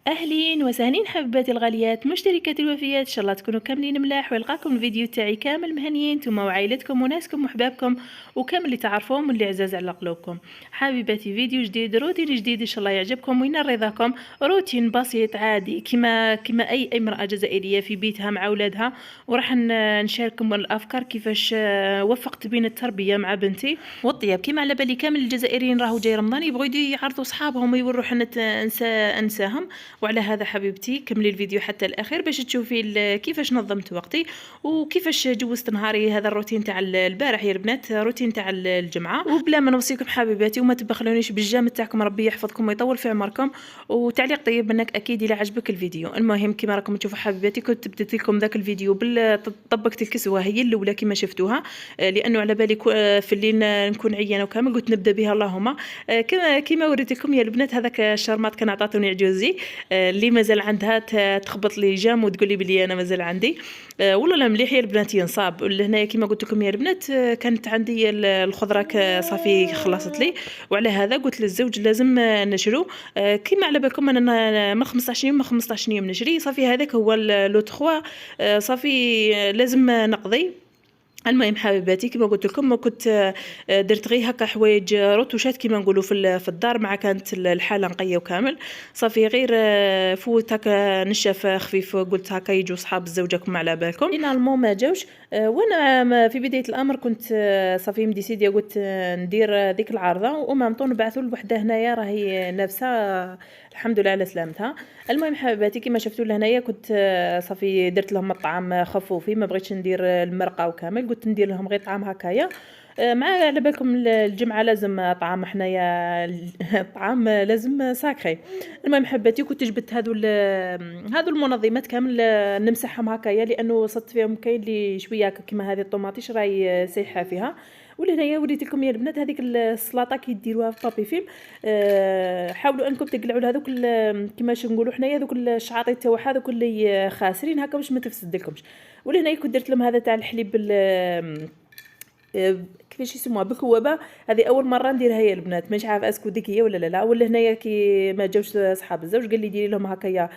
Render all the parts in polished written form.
اهلين وسهلين حبيباتي الغاليات مشتركات الوفيات، ان شاء الله تكونوا كاملين ملاح ويلقاكم الفيديو تاعي كامل مهنيين نتوما وعائلتكم وناسكم وحبابكم وكامل اللي تعرفوهم واللي عزاز على قلوبكم. حبيباتي فيديو جديد، روتين جديد، ان شاء الله يعجبكم وينال رضاكم. روتين بسيط عادي كما اي امراه جزائريه في بيتها مع اولادها، وراح نشارككم الافكار كيفاش وفقت بين التربيه مع بنتي والطياب. كما على بالي كامل الجزائريين راهو جاي رمضان يبغوا يعرضوا صحابهم ويوروا حنا انساهم، وعلى هذا حبيبتي كملي الفيديو حتى الاخير باش تشوفي كيفاش نظمت وقتي وكيفاش جوزت نهاري. هذا الروتين تاع البارح يا البنات، روتين تاع الجمعه. وبلا ما نوصيكم حبيباتي وما تبخلونيش بالجامد تاعكم، ربي يحفظكم ويطول في عمركم. وتعليق طيب منك اكيد الى عجبك الفيديو. المهم كما راكم تشوفوا حبيباتي كنت بديت لكم ذاك الفيديو طبقت الكسوه هي الاولى كما شفتوها، لانه على بالي في الليل نكون عيانه وكامل قلت نبدا بها. اللهم كما وريت لكم يا البنات، هذاك الشرمات كان عطاتوني عجوزي اللي مازال عندها تخبط لي جام وتقول لي بلي انا مازال عندي. والله لا مليح يا البنات ينصاب. لهنايا كما قلت لكم يا البنات كانت عندي الخضره صافي خلصت لي، وعلى هذا قلت للزوج لازم نشرو. كما على بالكم انا من 15 يوم 15 يوم نشري صافي. هذاك هو لو 3 صافي لازم نقضي. المهم حبيباتي كما قلت لكم كنت درت غير هكا حوايج رطوشات كما نقولوا في الدار، مع كانت الحاله نقيه وكامل صافي. غير فوت هكا نشف خفيف، قلت هكا يجوا صحاب زوجكم على بالكم. فينالمون ما جاوش، وانا في بدايه الامر كنت صافي مديسيديا قلت ندير ذيك العارضه، وما مطون بعثوا لوحده هنايا راهي نافسه الحمد لله على سلامتها. المهم حبيباتي كما شفتوا لهنايا كنت صافي درت لهم الطعام خفوفي، ما بغيتش ندير المرقه وكامل، قلت ندير لهم غير طعام هكايا. مع على بالكم الجمعه لازم طعام حنايا الطعام لازم ساكري. المهم حباتي كنت جبت هذو المنظمات كامل نمسحهم هكايا، لانه وصلت فيهم كاين اللي شويه كيما هذه الطوماطيش راهي سايحه فيها. ولهنايا وريت لكم يا البنات هذيك السلطه كي ديروها في بابي فيلم. حاولوا انكم تقلعوا لهذوك كيماش نقولوا حنايا ذوك الشعاطي تاعها هذوك اللي خاسرين هكا باش ما تفسدلكمش. ولهنايا كنت درت لهم هذا تاع الحليب كيفاش يسموها بالكوابه. هذه اول مره نديرها يا البنات، مش عارفه اسكو ديك هي ولا لا. ولا هنايا كي ما جاوش صحاب الزوج قال لي ديري لهم هكايا.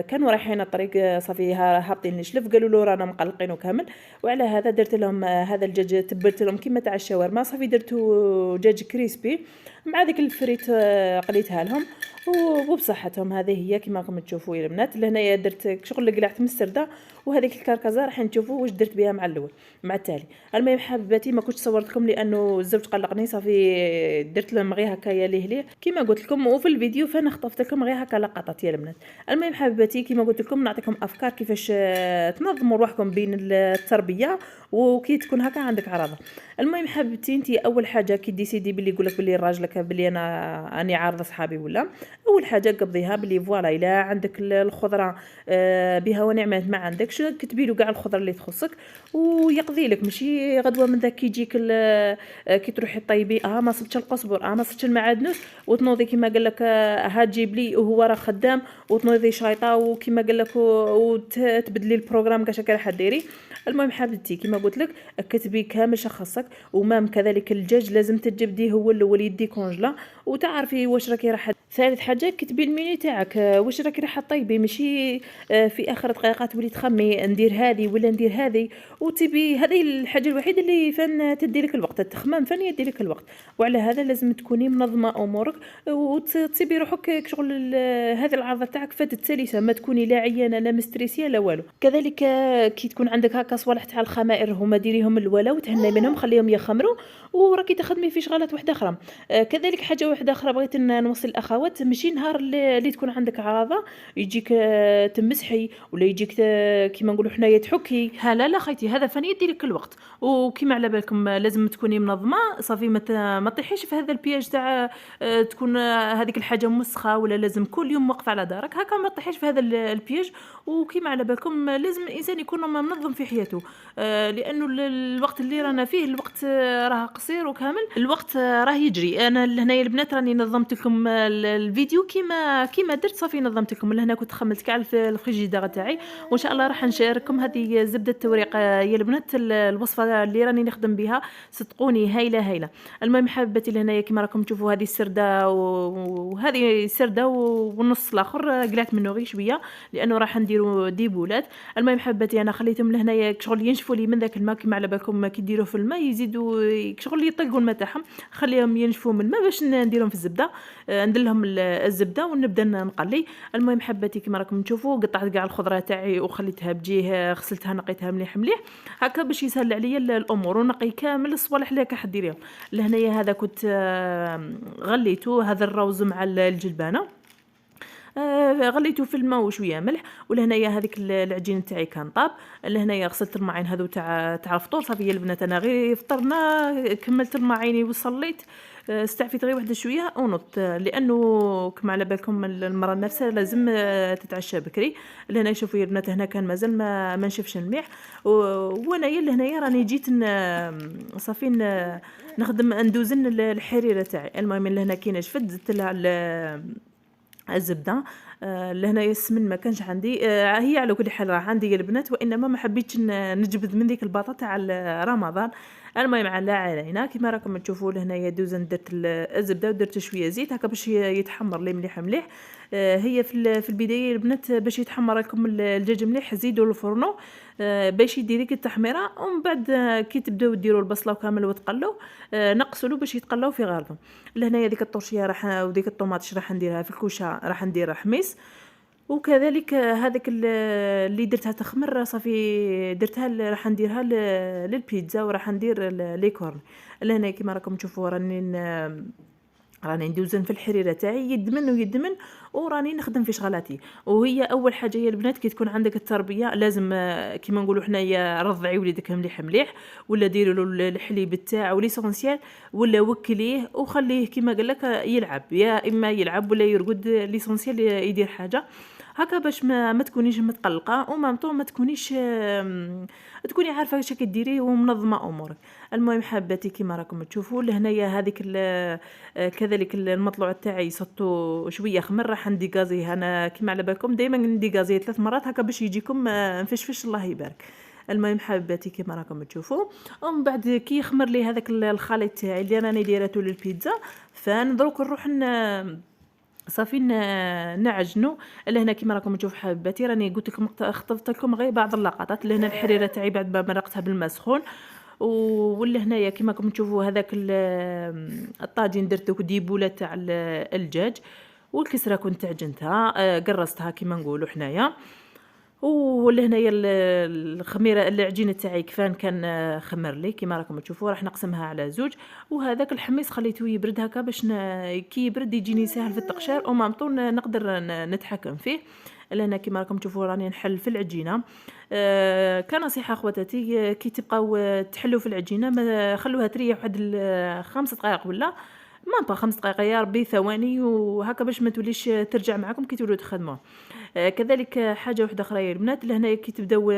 كانوا رايحين الطريق صافي هابطين نشلف، قالوا له رانا مقلقين وكامل. وعلى هذا درت لهم هذا الدجاج تبلت لهم كيما تاع الشاورما صافي، درتو دجاج كريسبي مع ذيك الفريت قليتها لهم وبصحتهم. هذه هي كما راكم تشوفوا يا البنات. لهنايا درت شغل قلعت من السرده، وهذيك الكركزه راح نشوفوا واش درت بها مع الاول مع التالي. المهم حبيباتي ما كنتش صورت لكم لانه الزوج قلقني صافي، درت لهم غير هكايا ليه كما قلت لكم، وفي الفيديو فانا خطفت لكم غير هكا لقطات يا البنات. المهم حبيباتي كما قلت لكم نعطيكم افكار كيفاش تنظموا روحكم بين التربيه وكي تكون هكا عندك عرضه. المهم حبيبتي انت اول حاجه كي ديسيدي بلي يقول لك بلي راجلك بلي انا راني عارضه صحابي ولا، اول حاجه قبضيها بلي فوالا الا عندك الخضره بها ونعمات ما عندكش كتبي له كاع الخضره اللي تخصك ويقضي لك. ماشي غدوه من ذاك يجيك كي تروحي طيبي ما صبتش القزبر ما صبتش المعادنوس وتنوضي كيما قال لك ها تجيب لي وهو راه خدام، وتنوضي شايطه وكيما قال لك وتبدلي البروغرام كاش راح ديري. المهم حبيبتي كيما قلت لك كتبي كامل شخصك، ومام كذلك الدجاج لازم تجبديه هو الاول يدي كونجلا وتعرفي واش راكي راح. ثالث حاجه كتبي الميني تاعك واش راكي راح طيبي، ماشي في اخر دقيقه تولي تخمي ندير هذه ولا ندير هذه وتبي. هذه الحاجه الوحيده اللي فان تدي لك الوقت، التخمام فان يدي لك الوقت. وعلى هذا لازم تكوني منظمه امورك وتصيبي روحك شغل هذه العرضه تاعك فاتت سلسه، ما تكوني لا عيانه لا مستريسيه لا والو. كذلك كي تكون عندك هكا صوالح تاع الخمائر هما ديريهم الولا وتهني منهم خليهم يخمروا وراكي تخدمي في شغلات واحده اخرى. كذلك حاجه واحده اخرى بغيت نوصل الاخوات، ماشي نهار اللي تكون عندك عراضه يجيك تمسحي ولا يجيك كيما نقولوا حنايا تحكي. ها لا خيتي هذا فاني يدي لك الوقت. وكيما على بالكم لازم تكوني منظمه صافي، ما تطيحيش في هذا البياج تاع تكون هذيك الحاجه مسخه ولا لازم كل يوم واقفه على دارك هكا، ما تطيحيش في هذا البياج. وكيما على بالكم لازم الانسان يكون منظم في حياته، لانه الوقت اللي رانا فيه الوقت راه قصير وكامل، الوقت راه يجري. انا هنايا البنات راني نظمت لكم الفيديو كيما درت صافي نظمت لكم. لهنا كنت خملت كاع الفريجيدير تاعي، وان شاء الله راح نشارككم هذه زبده التوريق يا البنات. الوصفه اللي راني نخدم بها صدقوني هايله. المهم حبيباتي لهنايا كيما راكم تشوفوا هذه السرده وهذه سرده والنص الاخر قلعت منه غير شويه لانه راح نديروا ديبولات. المهم حبيباتي انا خليتهم لهنايا شغل ينشفوا لي من ذاك الماء كيما على بالكم كي ديروا في الماء يزيدوا شغل يطلقوا الماء تاعهم، خليهم ينشفوا من الماء باش نديرهم في الزبده. ندير لهم الزبده ونبدا نقلي. المهم حباتي كيما راكم تشوفوا قطعت كاع الخضره تاعي وخليتها بجيه، غسلتها نقيتها مليح هكا باش يسهل عليا الامور، ونقي كامل الصوالح اللي راح ديريهم. لهنايا هذا كنت غليته هذا الروز مع الجلبانه، غليته في الماء وشويه ملح. ولهنايا هذيك العجين تاعي كان طاب. لهنايا غسلت الماعين هذو تاع الفطور صافي يا البنات. انا غير فطرنا كملت الماعيني وصليت، استعفيت غير واحده شويه ونط، لانه كما على بالكم المراه نفسها لازم تتعشى بكري. لهنا شوفوا يا البنات هنا كان مازال ما نشفش المليح، وانايا لهنايا راني جيت صافي نخدم ندوزن الحريره تاعي. المهم لهنا كي نشفت زدت لها الزبده. لهنا السمن ما كانش عندي، هي على كل حال راه عندي يا البنات، وانما ما حبيتش نجبد من ديك البطاطا تاع رمضان. المهم علينا كيما راكم تشوفوا لهنايا دوزن درت الزبده ودرت شويه زيت هكا باش يتحمر لي مليح. هي في البدايه البنات باش يتحمر لكم الدجاج مليح زيدوا الفرنو باش يدير ديك التحميره، ومن بعد كي تبداو ديروا البصله وكامل وتقلوا نقصوا باش يتقلاو في غارهم. لهنايا ديك الطرشيه وديك الطوماطيش راح نديرها في الكوشه، راح ندير حميص. وكذلك هذاك اللي درتها تخمر صافي درتها راح نديرها للبيتزا وراح ندير لي كورن. لهنا كيما راكم تشوفوا راني ندوزن في الحريره تاعي يدمن وراني نخدم في شغلاتي. وهي اول حاجه يا البنات كي تكون عندك التربيه لازم كيما نقولوا حنايا رضعي وليدك مليح ولا ديروا له الحليب تاعو ليسونسيال ولا وكليه وخليه كيما قال لك يلعب، يا اما يلعب ولا يرقد ليسونسيال يدير حاجه هكا باش ما تكونيش متقلقه ومامطو ما تكونيش تكوني عارفه واش كديري ومنظمه امورك. المهم حباتي كيما راكم تشوفوا لهنايا هذيك كذلك المطلوع تاعي صطو شويه خمر راح نديغازيه. انا كيما على بالكم دائما نديغازيه 3 مرات هكا باش يجيكم مفشفش الله يبارك. المهم حباتي كيما راكم تشوفوا ومن بعد كي يخمر لي هذاك الخليط تاعي اللي راني دايرته للبيتزا فندروك نروح صافي نعجنوا. لهنا كيما راكم تشوفوا حباتي راني قلت لكم خطفت لكم غير بعض اللقطات. لهنا الحريره تاعي بعد ما مرقتها بالماء سخون. ولا هنايا كيما راكم تشوفوا هذاك الطاجين درت ديبوله تاع الدجاج والكسره كنت عجنتها قرصتها كيما نقولوا حنايا. ولا هنايا الخميره العجينه تاعي كان خمر لي كيما راكم تشوفوا راح نقسمها على زوج. وهذاك الحميص خليته يبرد هكا باش كي يبرد يجيني ساهل في التقشير ومامطو نقدر نتحكم فيه. لهنا كيما راكم تشوفوا راني نحل في العجينه. كنصيحه اخواتاتي كي تبقاو تحلوا في العجينه ما خلوها تريح واحد 5 دقائق ولا ما 5 دقائق يا ربي ثواني وهكا باش ما توليش ترجع معكم كي تولوا تخدموها. كذلك حاجه واحده اخرى يا البنات لهنا كي تبداو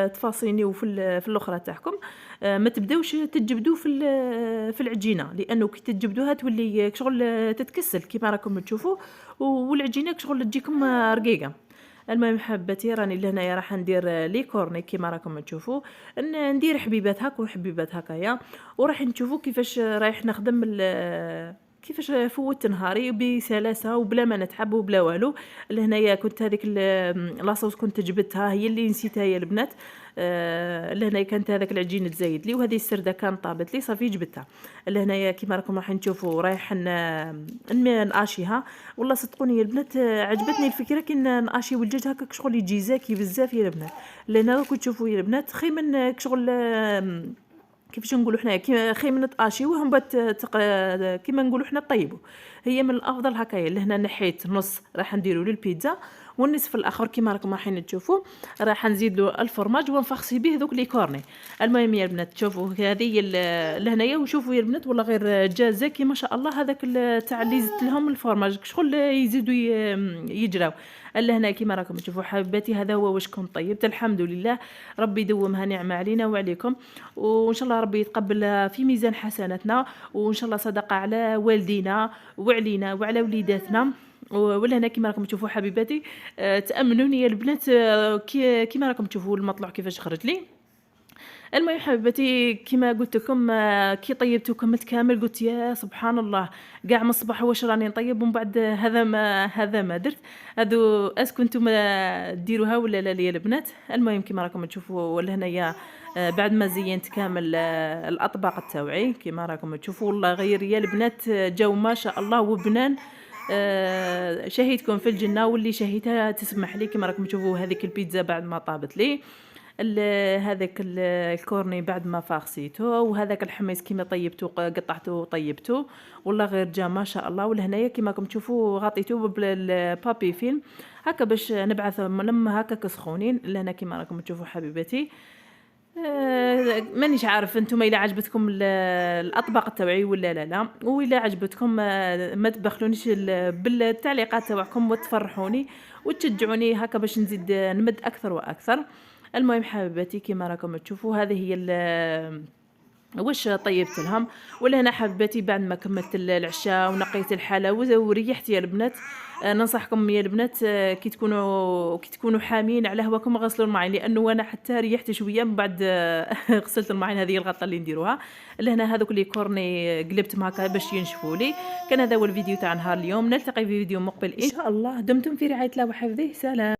تفاصينيو في الاخرى تاعكم ما تبداوش تجبدوا في العجينه، لانه كي تجبدوها تولي شغل تتكسل كيما راكم تشوفوا والعجينه شغل تجيكم رقيقه. المهم حباتي راني لهنايا راح ندير لي كورني كيما راكم تشوفوا ندير حبيبات هكا وحبيبات هكايا وراح نشوفوا كيفاش رايح نخدم كيفاش فوت نهاري بسلاسه وبلا ما نتعب وبلا والو. لهنايا كنت هذيك لاصوص كنت جبتها هي اللي نسيتها يا البنات. لهنايا كانت هذاك العجين تزايد لي وهذه السرده كان طابت لي صافي جبتها. لهنايا كيما راكم راح تشوفوا رايح نقاشيها. والله صدقوني يا البنات عجبتني الفكره كي نقاشي والدجاج هكاك شغل يجي زاكي بزاف يا البنات. لهنا راكم تشوفوا يا البنات خير من شغل كيفاش نقولوا حنا خير من طاشي وهم كيما نقولوا حنا طيبوا. هي من الافضل هكايا. لهنا نحيت نص راح نديروا للبيتزا والنصف الاخر كيما راكم رايحين تشوفوا راح نزيد له الفرماج ونفخسي به دوك لي كورني. المهم يا البنات تشوفوا هذه لهنايا وشوفوا يا البنات والله غير جازاكي ما شاء الله. هذاك تاع اللي زدت لهم الفرماج شغل يزيدوا يجراو. لهنا كيما راكم تشوفوا حباتي هذا هو واش كنت طيبت الحمد لله. ربي يدومها نعمه علينا وعليكم وان شاء الله ربي يتقبل في ميزان حسناتنا وان شاء الله صدقه على والدينا وعلينا وعلى وليداتنا. ولا هنا كيما راكم تشوفوا حبيباتي، تامنوني يا البنات، كيما راكم تشوفوا المطلوع كيفاش خرج لي. المهم حبيباتي كيما قلت لكم، كي طيبته كملت كامل قلت يا سبحان الله، كاع من الصباح واش راني نطيب ومن بعد هذا ما درت. هادو اسكو نتوما ديروها ولا لا يا البنات؟ المهم كيما راكم تشوفوا ولا هنايا، بعد ما زينت كامل الاطباق تاوعي كيما راكم تشوفوا، والله غير يا البنات جاو ما شاء الله وبنان. شهيتكم في الجنه، واللي شهيتها تسمح لي. كيما راكم تشوفوا هذيك البيتزا بعد ما طابت لي، هذاك الكورني بعد ما فاغسيته، وهذاك الحميص كيما طيبته قطعته وطيبته، والله غير جا ما شاء الله. ولهنايا كيما راكم تشوفوا غطيته بالبابي فيلم هكا باش نبعث لما هكا سخونين. لهنا كيما راكم تشوفوا حبيباتي، مانيش عارف انتم الا عجبتكم الاطباق تاوعي ولا لا، والا عجبتكم ما تبخلونيش بالتعليقات تاعكم وتفرحوني وتشجعوني هكا باش نزيد نمد اكثر واكثر. المهم حبيباتي كيما راكم تشوفوا هذه هي واش طيبت لهم. ولا هنا حبيباتي بعد ما كملت العشاء ونقيت الحاله وريحت يا البنات، ننصحكم يا البنات، كي تكونوا حامين على هواكم غسلوا الماعين، لانه انا حتى ريحت شويه من بعد غسلت الماعين. هذه الغلطه اللي نديروها. لهنا هذوك اللي كورني قلبتهم هكا باش ينشفوا لي. كان هذا هو الفيديو تاع نهار اليوم، نلتقي في فيديو مقبل ان شاء الله. دمتم في رعايه الله وحفظه. سلام.